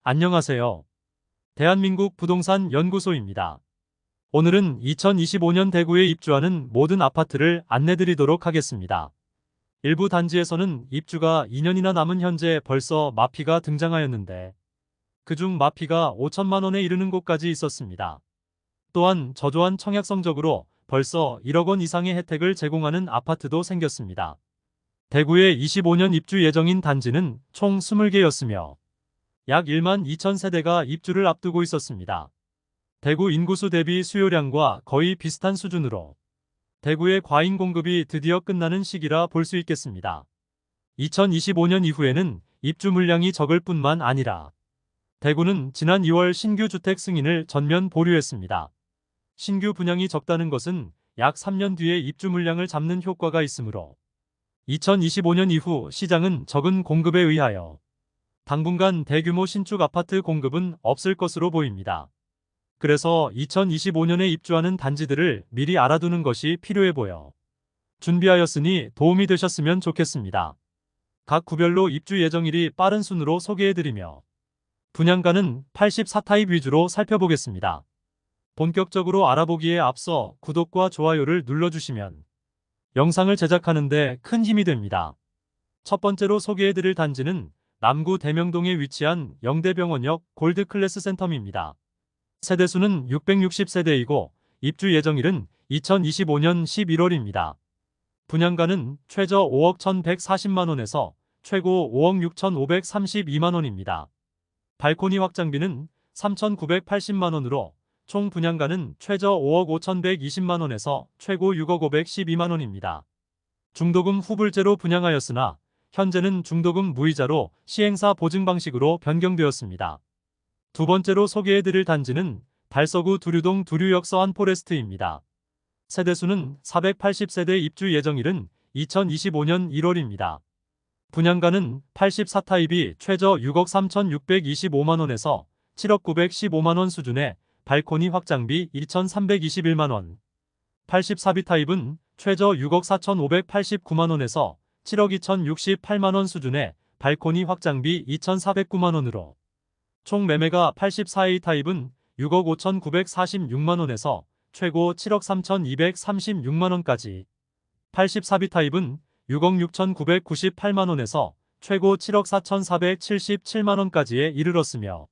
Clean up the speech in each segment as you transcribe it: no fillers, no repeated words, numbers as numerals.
안녕하세요. 대한민국 부동산 연구소입니다. 오늘은 2025년 대구에 입주하는 모든 아파트를 안내드리도록 하겠습니다. 일부 단지에서는 입주가 2년이나 남은 현재 벌써 마피가 등장하였는데 그중 마피가 5천만 원에 이르는 곳까지 있었습니다. 또한 저조한 청약 성적으로 벌써 1억 원 이상의 혜택을 제공하는 아파트도 생겼습니다. 대구에 25년 입주 예정인 단지는 총 20개였으며 약 1만 2천 세대가 입주를 앞두고 있었습니다. 대구 인구수 대비 수요량과 거의 비슷한 수준으로 대구의 과잉 공급이 드디어 끝나는 시기라 볼 수 있겠습니다. 2025년 이후에는 입주 물량이 적을 뿐만 아니라 대구는 지난 2월 신규 주택 승인을 전면 보류했습니다. 신규 분양이 적다는 것은 약 3년 뒤에 입주 물량을 잡는 효과가 있으므로 2025년 이후 시장은 적은 공급에 의하여 당분간 대규모 신축 아파트 공급은 없을 것으로 보입니다. 그래서 2025년에 입주하는 단지들을 미리 알아두는 것이 필요해 보여 준비하였으니 도움이 되셨으면 좋겠습니다. 각 구별로 입주 예정일이 빠른 순으로 소개해드리며 분양가는 84타입 위주로 살펴보겠습니다. 본격적으로 알아보기에 앞서 구독과 좋아요를 눌러주시면 영상을 제작하는 데 큰 힘이 됩니다. 첫 번째로 소개해드릴 단지는 남구 대명동에 위치한 영대병원역 골드클래스 센텀입니다. 세대수는 660세대이고 입주 예정일은 2025년 11월입니다. 분양가는 최저 5억 1,140만원에서 최고 5억 6,532만원입니다. 발코니 확장비는 3,980만원으로 총 분양가는 최저 5억 5,120만원에서 최고 6억 512만원입니다. 중도금 후불제로 분양하였으나 현재는 중도금 무이자로 시행사 보증 방식으로 변경되었습니다. 두 번째로 소개해드릴 단지는 달서구 두류동 두류역 서한포레스트입니다. 세대수는 480세대 입주 예정일은 2025년 1월입니다. 분양가는 84타입이 최저 6억 3,625만원에서 7억 915만원 수준의 발코니 확장비 1,321만원, 84B 타입은 최저 6억 4,589만원에서 7억 2,068만원 수준의 발코니 확장비 2,409만원으로 총 매매가 84A 타입은 6억 5,946만원에서 최고 7억 3,236만원까지, 84B 타입은 6억 6,998만원에서 최고 7억 4,477만원까지에 이르렀으며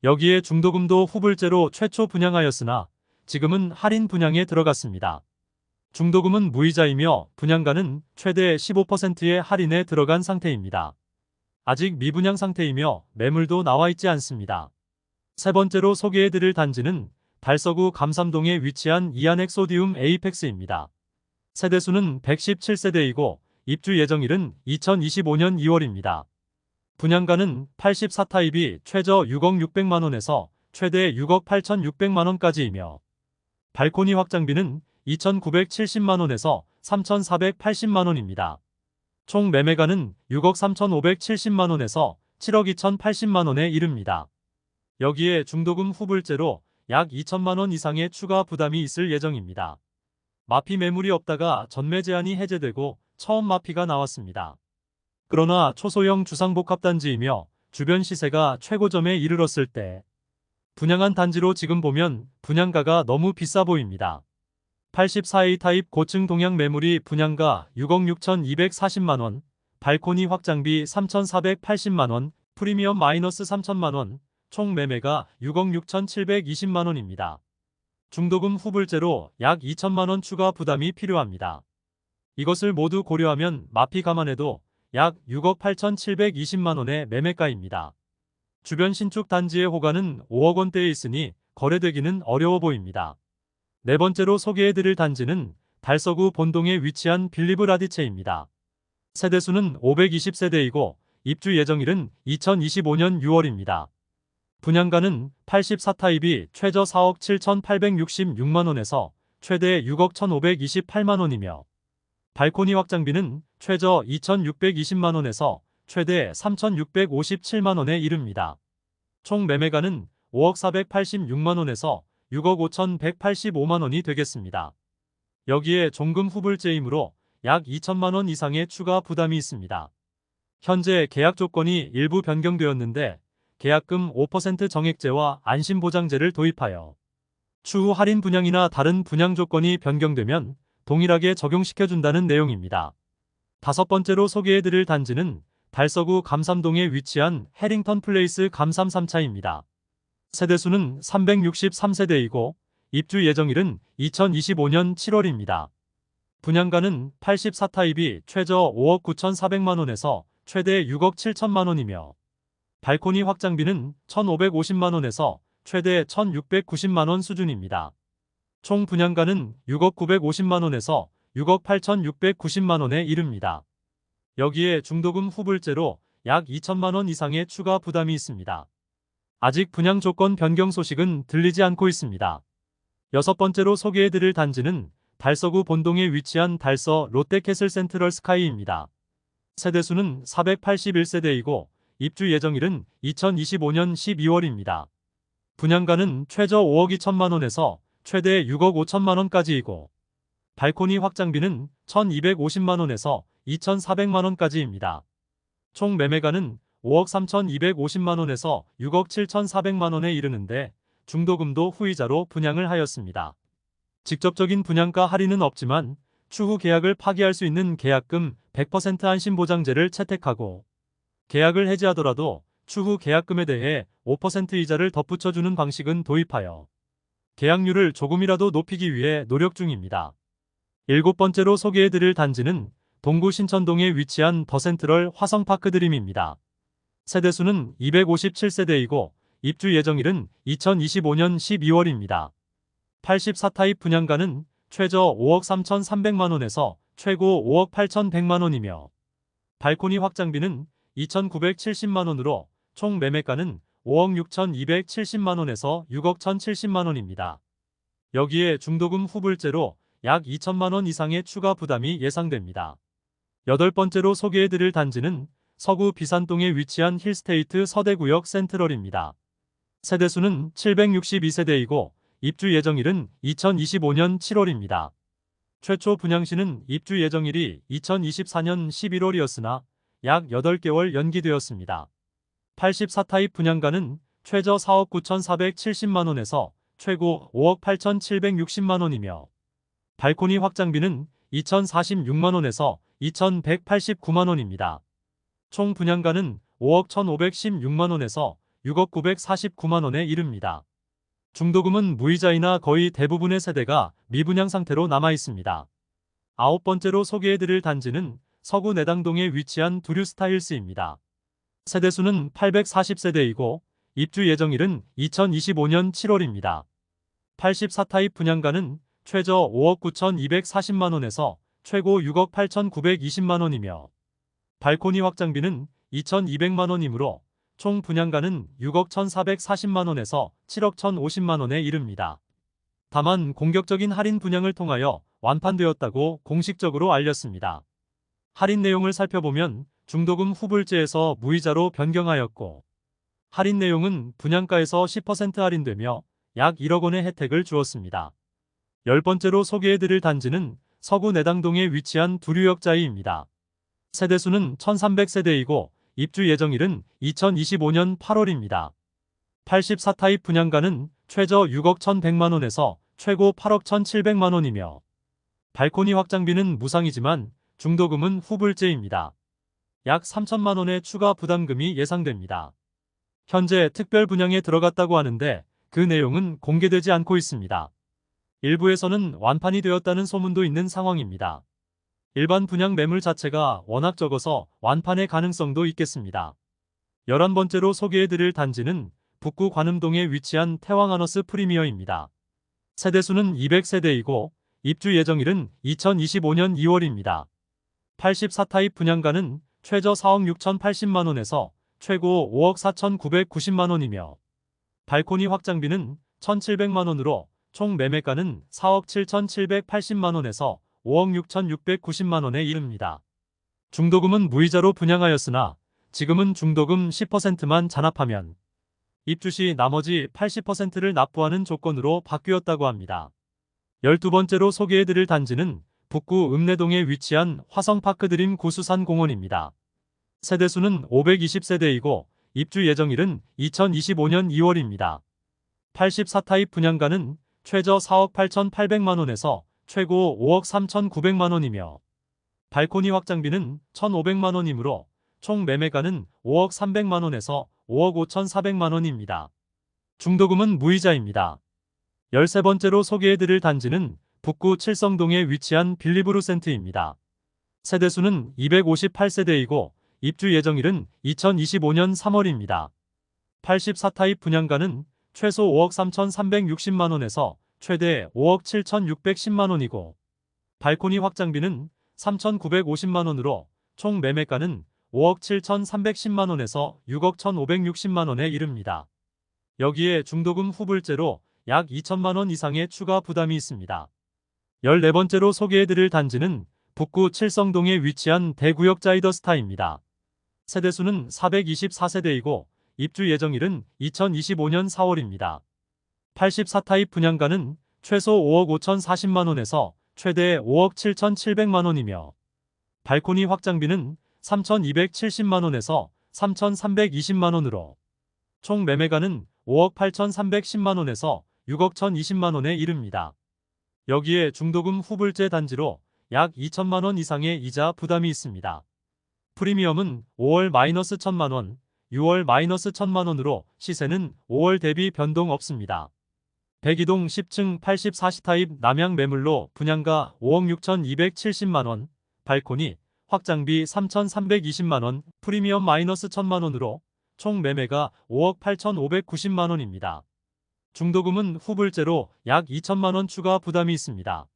여기에 중도금도 후불제로 최초 분양하였으나 지금은 할인 분양에 들어갔습니다. 중도금은 무이자이며 분양가는 최대 15%의 할인에 들어간 상태입니다. 아직 미분양 상태이며 매물도 나와 있지 않습니다. 세 번째로 소개해드릴 단지는 달서구 감삼동에 위치한 이안엑소디움 에이펙스입니다. 세대수는 117세대이고 입주 예정일은 2025년 2월입니다. 분양가는 84타입이 최저 6억 600만원에서 최대 6억 8,600만원까지이며 발코니 확장비는 2,970만원에서 3,480만원입니다. 총 매매가는 6억 3,570만원에서 7억 2,080만원에 이릅니다. 여기에 중도금 후불제로 약 2천만원 이상의 추가 부담이 있을 예정입니다. 마피 매물이 없다가 전매 제한이 해제되고 처음 마피가 나왔습니다. 그러나 초소형 주상복합단지이며 주변 시세가 최고점에 이르렀을 때 분양한 단지로 지금 보면 분양가가 너무 비싸 보입니다. 84A 타입 고층 동향 매물이 분양가 6억 6,240만원, 발코니 확장비 3,480만원, 프리미엄 마이너스 3천만원, 총 매매가 6억 6,720만원입니다. 중도금 후불제로 약 2천만원 추가 부담이 필요합니다. 이것을 모두 고려하면 마피 감안해도 약 6억 8,720만원의 매매가입니다. 주변 신축 단지의 호가는 5억 원대에 있으니 거래되기는 어려워 보입니다. 네 번째로 소개해드릴 단지는 달서구 본동에 위치한 빌리브 라디체입니다. 세대수는 520세대이고 입주 예정일은 2025년 6월입니다. 분양가는 84타입이 최저 4억 7,866만원에서 최대 6억 1,528만원이며 발코니 확장비는 최저 2,620만원에서 최대 3,657만원에 이릅니다. 총 매매가는 5억 486만원에서 6억 5,185만원이 되겠습니다. 여기에 종금 후불제이므로 약 2천만원 이상의 추가 부담이 있습니다. 현재 계약 조건이 일부 변경되었는데 계약금 5% 정액제와 안심보장제를 도입하여 추후 할인 분양이나 다른 분양 조건이 변경되면 동일하게 적용시켜준다는 내용입니다. 다섯 번째로 소개해드릴 단지는 달서구 감삼동에 위치한 해링턴 플레이스 감삼 3차입니다. 세대수는 363세대이고 입주 예정일은 2025년 7월입니다. 분양가는 84타입이 최저 5억 9,400만원에서 최대 6억 7천만원이며 발코니 확장비는 1,550만원에서 최대 1,690만원 수준입니다. 총 분양가는 6억 950만원에서 6억 8,690만원에 이릅니다. 여기에 중도금 후불제로 약 2천만원 이상의 추가 부담이 있습니다. 아직 분양 조건 변경 소식은 들리지 않고 있습니다. 여섯 번째로 소개해드릴 단지는 달서구 본동에 위치한 달서 롯데캐슬 센트럴 스카이입니다. 세대수는 481세대이고 입주 예정일은 2025년 12월입니다. 분양가는 최저 5억 2천만원에서 최대 6억 5천만원까지이고 발코니 확장비는 1,250만원에서 2,400만원까지입니다. 총 매매가는 5억 3,250만원에서 6억 7,400만원에 이르는데 중도금도 후이자로 분양을 하였습니다. 직접적인 분양가 할인은 없지만 추후 계약을 파기할 수 있는 계약금 100% 안심보장제를 채택하고 계약을 해지하더라도 추후 계약금에 대해 5% 이자를 덧붙여주는 방식은 도입하여 계약률을 조금이라도 높이기 위해 노력 중입니다. 일곱 번째로 소개해드릴 단지는 동구 신천동에 위치한 더센트럴 화성파크드림입니다. 세대수는 257세대이고 입주 예정일은 2025년 12월입니다. 84타입 분양가는 최저 5억 3,300만원에서 최고 5억 8,100만원이며 발코니 확장비는 2,970만원으로 총 매매가는 5억 6,270만원에서 6억 1,070만원입니다. 여기에 중도금 후불제로 약 2천만원 이상의 추가 부담이 예상됩니다. 여덟 번째로 소개해드릴 단지는 서구 비산동에 위치한 힐스테이트 서대구역 센트럴입니다. 세대수는 762세대이고 입주 예정일은 2025년 7월입니다. 최초 분양시는 입주 예정일이 2024년 11월이었으나 약 8개월 연기되었습니다. 84타입 분양가는 최저 4억 9,470만원에서 최고 5억 8,760만원이며 발코니 확장비는 2,046만원에서 2,189만원입니다. 총 분양가는 5억 1,516만원에서 6억 949만원에 이릅니다. 중도금은 무이자이나 거의 대부분의 세대가 미분양 상태로 남아 있습니다. 아홉 번째로 소개해드릴 단지는 서구 내당동에 위치한 두류스타일스입니다. 세대수는 840세대이고 입주 예정일은 2025년 7월입니다. 84타입 분양가는 최저 5억 9,240만원에서 최고 6억 8,920만원이며 발코니 확장비는 2,200만원이므로 총 분양가는 6억 1,440만원에서 7억 1,050만원에 이릅니다. 다만 공격적인 할인 분양을 통하여 완판되었다고 공식적으로 알렸습니다. 할인 내용을 살펴보면 중도금 후불제에서 무이자로 변경하였고 할인 내용은 분양가에서 10% 할인되며 약 1억 원의 혜택을 주었습니다. 열 번째로 소개해드릴 단지는 서구 내당동에 위치한 두류역자이입니다. 세대수는 1,300세대이고 입주 예정일은 2025년 8월입니다. 84타입 분양가는 최저 6억 1,100만원에서 최고 8억 1,700만원이며 발코니 확장비는 무상이지만 중도금은 후불제입니다. 약 3천만원의 추가 부담금이 예상됩니다. 현재 특별 분양에 들어갔다고 하는데 그 내용은 공개되지 않고 있습니다. 일부에서는 완판이 되었다는 소문도 있는 상황입니다. 일반 분양 매물 자체가 워낙 적어서 완판의 가능성도 있겠습니다. 11번째로 소개해드릴 단지는 북구 관음동에 위치한 태왕하너스 프리미어입니다. 세대수는 200세대이고 입주 예정일은 2025년 2월입니다. 84타입 분양가는 최저 4억 6,080만원에서 최고 5억 4,990만원이며 발코니 확장비는 1,700만원으로 총 매매가는 4억 7,780만원에서 5억 6,690만원에 이릅니다. 중도금은 무이자로 분양하였으나 지금은 중도금 10%만 잔압하면 입주 시 나머지 80%를 납부하는 조건으로 바뀌었다고 합니다. 12번째로 소개해드릴 단지는 북구 읍내동에 위치한 화성파크드림 고수산 공원입니다. 세대수는 520세대이고 입주 예정일은 2025년 2월입니다. 84타입 분양가는 최저 4억 8,800만원에서 최고 5억 3,900만원이며 발코니 확장비는 1,500만원이므로 총 매매가는 5억 300만원에서 5억 5,400만원입니다. 중도금은 무이자입니다. 13번째로 소개해드릴 단지는 북구 칠성동에 위치한 빌리브루센트입니다. 세대수는 258세대이고 입주 예정일은 2025년 3월입니다. 84타입 분양가는 최소 5억 3,360만원에서 최대 5억 7,610만원이고 발코니 확장비는 3,950만원으로 총 매매가는 5억 7,310만원에서 6억 1,560만원에 이릅니다. 여기에 중도금 후불제로 약 2천만원 이상의 추가 부담이 있습니다. 14번째로 소개해드릴 단지는 북구 칠성동에 위치한 대구역 자이더스타입니다. 세대수는 424세대이고 입주 예정일은 2025년 4월입니다. 84타입 분양가는 최소 5억 5,040만원에서 최대 5억 7,700만원이며 발코니 확장비는 3,270만원에서 3,320만원으로 총 매매가는 5억 8,310만원에서 6억 1,020만원에 이릅니다. 여기에 중도금 후불제 단지로 약 2천만원 이상의 이자 부담이 있습니다. 프리미엄은 5월 마이너스 1,000만원, 6월 마이너스 1,000만원으로 시세는 5월 대비 변동 없습니다. 백이동 10층 84타입 남양 매물로 분양가 5억 6,270만원, 발코니, 확장비 3,320만원, 프리미엄 마이너스 1,000만원으로 총 매매가 5억 8,590만원입니다. 중도금은 후불제로 약 2천만원 추가 부담이 있습니다.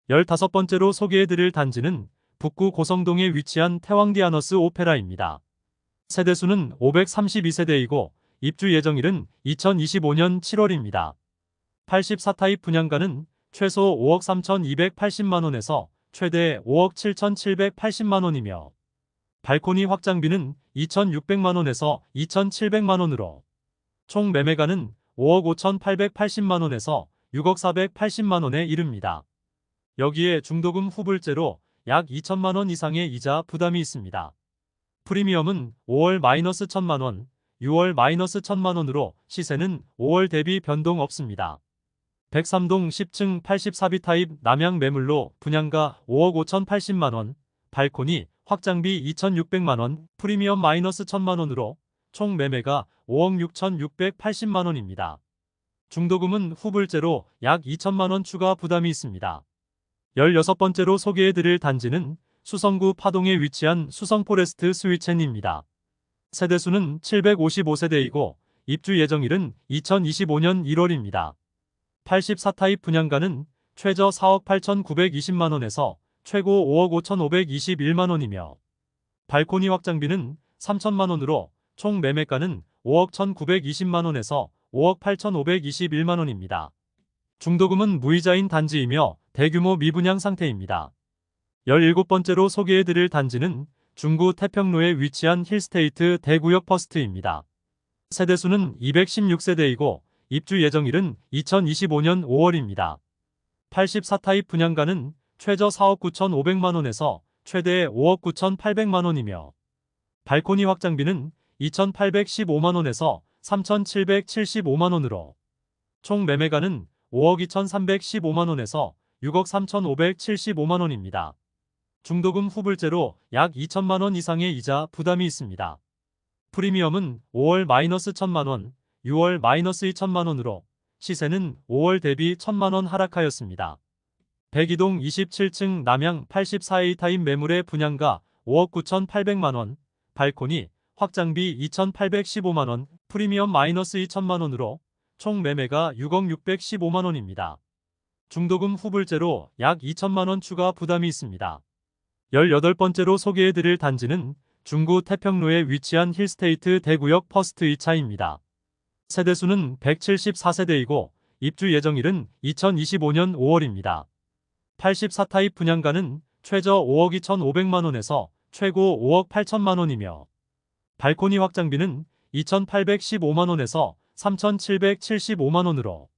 15번째로 소개해드릴 단지는 북구 고성동에 위치한 태왕디아너스 오페라입니다. 세대수는 532세대이고 입주 예정일은 2025년 7월입니다. 84타입 분양가는 최소 5억 3,280만원에서 최대 5억 7,780만원이며 발코니 확장비는 2,600만원에서 2,700만원으로 총 매매가는 5억 5,880만원에서 6억 480만원에 이릅니다. 여기에 중도금 후불제로 약 2천만원 이상의 이자 부담이 있습니다. 프리미엄은 5월 마이너스 1,000만원, 6월 마이너스 1,000만원으로 시세는 5월 대비 변동 없습니다. 103동 10층 84B타입 남양 매물로 분양가 5억 5,080만원, 발코니, 확장비 2,600만원, 프리미엄 마이너스 1,000만원으로 총 매매가 5억 6,680만원입니다. 중도금은 후불제로 약 2천만원 추가 부담이 있습니다. 16번째로 소개해드릴 단지는 수성구 파동에 위치한 수성포레스트 스위첸입니다. 세대수는 755세대이고 입주 예정일은 2025년 1월입니다. 84타입 분양가는 최저 4억 8,920만원에서 최고 5억 5,521만원이며 발코니 확장비는 3천만원으로 총 매매가는 5억 1,920만원에서 5억 8,521만원입니다. 중도금은 무이자인 단지이며 대규모 미분양 상태입니다. 17번째로 소개해드릴 단지는 중구 태평로에 위치한 힐스테이트 대구역 퍼스트입니다. 세대수는 216세대이고 입주 예정일은 2025년 5월입니다. 84타입 분양가는 최저 4억 9,500만원에서 최대 5억 9,800만원이며 발코니 확장비는 2,815만원에서 3,775만원으로 총 매매가는 5억 2,315만원에서 6억 3,575만원입니다. 중도금 후불제로 약 2천만원 이상의 이자 부담이 있습니다. 프리미엄은 5월 마이너스 1,000만원, 6월 마이너스 2천만원으로 시세는 5월 대비 1,000만원 하락하였습니다. 백이동 27층 남양 84A타입 매물의 분양가 5억 9,800만원, 발코니, 확장비 2,815만원, 프리미엄 마이너스 2천만원으로 총 매매가 6억 615만원입니다. 중도금 후불제로 약 2천만원 추가 부담이 있습니다. 18번째로 소개해드릴 단지는 중구 태평로에 위치한 힐스테이트 대구역 퍼스트 2차입니다. 세대수는 174세대이고 입주 예정일은 2025년 5월입니다. 84타입 분양가는 최저 5억 2,500만원에서 최고 5억 8천만원이며 발코니 확장비는 2,815만원에서 3,775만원으로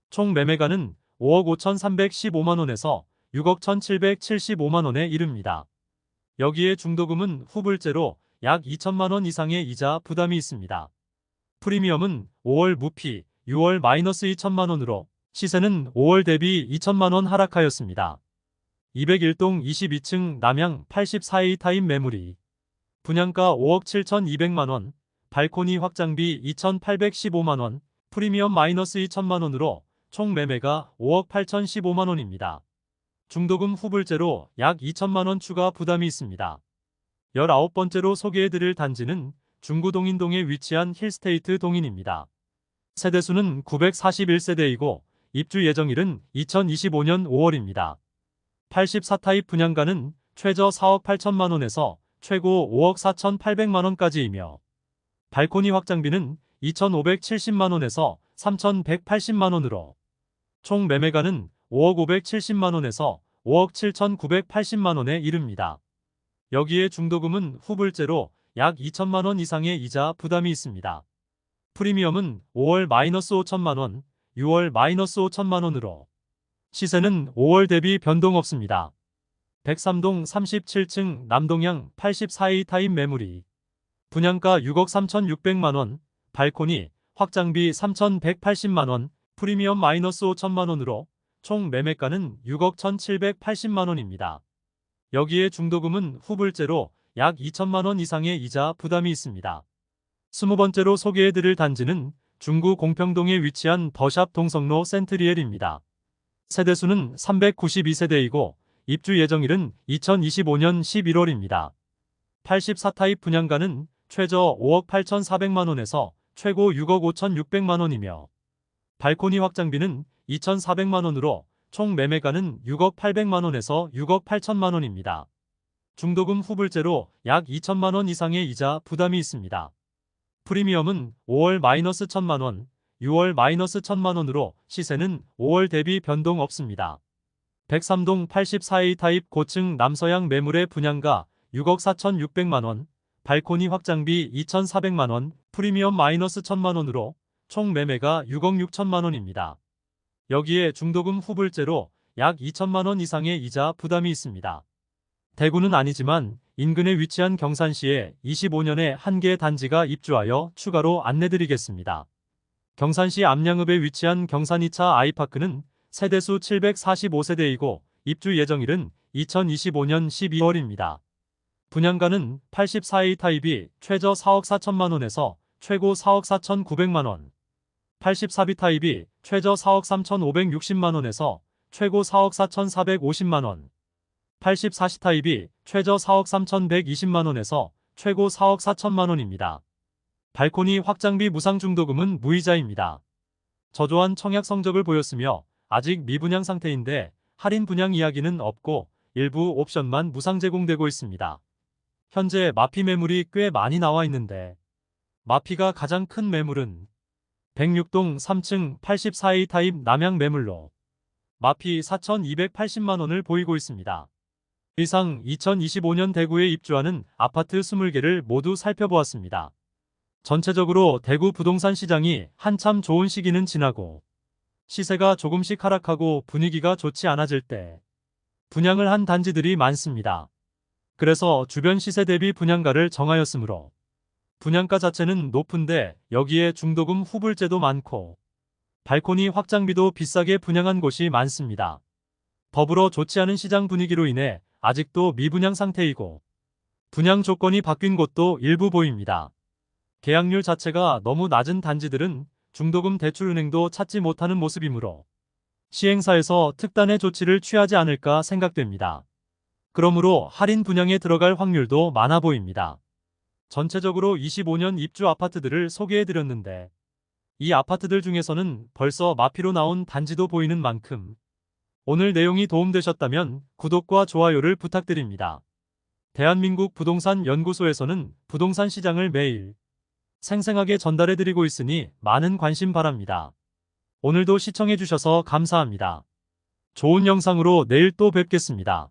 총 매매가는 5억 5,315만원에서 6억 1,775만원에 이릅니다. 여기에 중도금은 후불제로 약 2천만원 이상의 이자 부담이 있습니다. 프리미엄은 5월 무피, 6월 마이너스 2천만원으로 시세는 5월 대비 2천만원 하락하였습니다. 201동 22층 남양 84A 타입 매물이 분양가 5억 7,200만원, 발코니 확장비 2,815만원, 프리미엄 마이너스 2천만원으로 총 매매가 5억 8,015만원입니다. 중도금 후불제로 약 2천만원 추가 부담이 있습니다. 19번째로 소개해드릴 단지는 중구 동인동에 위치한 힐스테이트 동인입니다. 세대수는 941세대이고 입주 예정일은 2025년 5월입니다. 84타입 분양가는 최저 4억 8천만원에서 최고 5억 4,800만원까지이며 발코니 확장비는 2,570만원에서 3,180만원으로 총 매매가는 5억 570만원에서 5억 7,980만원에 이릅니다. 여기에 중도금은 후불제로 약 2천만원 이상의 이자 부담이 있습니다. 프리미엄은 5월 마이너스 5천만원, 6월 마이너스 5천만원으로 시세는 5월 대비 변동 없습니다. 103동 37층 남동향 84A 타입 매물이 분양가 6억 3,600만원, 발코니, 확장비 3,180만원, 프리미엄 마이너스 5천만원으로 총 매매가는 6억 1,780만원입니다. 여기에 중도금은 후불제로 약 2천만원 이상의 이자 부담이 있습니다. 20번째로 소개해드릴 단지는 중구 공평동에 위치한 더샵 동성로 센트리엘입니다. 세대수는 392세대이고 입주 예정일은 2025년 11월입니다. 84타입 분양가는 최저 5억 8,400만원에서 최고 6억 5,600만원이며 발코니 확장비는 2,400만원으로 총 매매가는 6억 800만원에서 6억 8천만원입니다. 중도금 후불제로 약 2천만원 이상의 이자 부담이 있습니다. 프리미엄은 5월 마이너스 1천만원, 6월 마이너스 1천만원으로 시세는 5월 대비 변동 없습니다. 103동 84A 타입 고층 남서양 매물의 분양가 6억 4,600만원, 발코니 확장비 2,400만원, 프리미엄 마이너스 1천만원으로 총 매매가 6억 6천만원입니다. 여기에 중도금 후불제로 약 2천만원 이상의 이자 부담이 있습니다. 대구는 아니지만 인근에 위치한 경산시에 25년에 한 개의 단지가 입주하여 추가로 안내드리겠습니다. 경산시 암양읍에 위치한 경산 2차 아이파크는 세대수 745세대이고 입주 예정일은 2025년 12월입니다. 분양가는 84A 타입이 최저 4억 4천만원에서 최고 4억 4,900만원, 84B 타입이 최저 4억 3,560만원에서 최고 4억 4,450만원, 84C 타입이 최저 4억 3,120만원에서 최고 4억 4천만원입니다. 발코니 확장비 무상 중도금은 무이자입니다. 저조한 청약 성적을 보였으며 아직 미분양 상태인데 할인 분양 이야기는 없고 일부 옵션만 무상 제공되고 있습니다. 현재 마피 매물이 꽤 많이 나와 있는데 마피가 가장 큰 매물은 106동 3층 84A 타입 남양 매물로 마피 4,280만원을 보이고 있습니다. 이상 2025년 대구에 입주하는 아파트 20개를 모두 살펴보았습니다. 전체적으로 대구 부동산 시장이 한참 좋은 시기는 지나고 시세가 조금씩 하락하고 분위기가 좋지 않아질 때 분양을 한 단지들이 많습니다. 그래서 주변 시세 대비 분양가를 정하였으므로 분양가 자체는 높은데 여기에 중도금 후불제도 많고 발코니 확장비도 비싸게 분양한 곳이 많습니다. 더불어 좋지 않은 시장 분위기로 인해 아직도 미분양 상태이고 분양 조건이 바뀐 곳도 일부 보입니다. 계약률 자체가 너무 낮은 단지들은 중도금 대출은행도 찾지 못하는 모습이므로 시행사에서 특단의 조치를 취하지 않을까 생각됩니다. 그러므로 할인 분양에 들어갈 확률도 많아 보입니다. 전체적으로 25년 입주 아파트들을 소개해드렸는데 이 아파트들 중에서는 벌써 마피로 나온 단지도 보이는 만큼 오늘 내용이 도움되셨다면 구독과 좋아요를 부탁드립니다. 대한민국 부동산 연구소에서는 부동산 시장을 매일 생생하게 전달해드리고 있으니 많은 관심 바랍니다. 오늘도 시청해주셔서 감사합니다. 좋은 영상으로 내일 또 뵙겠습니다.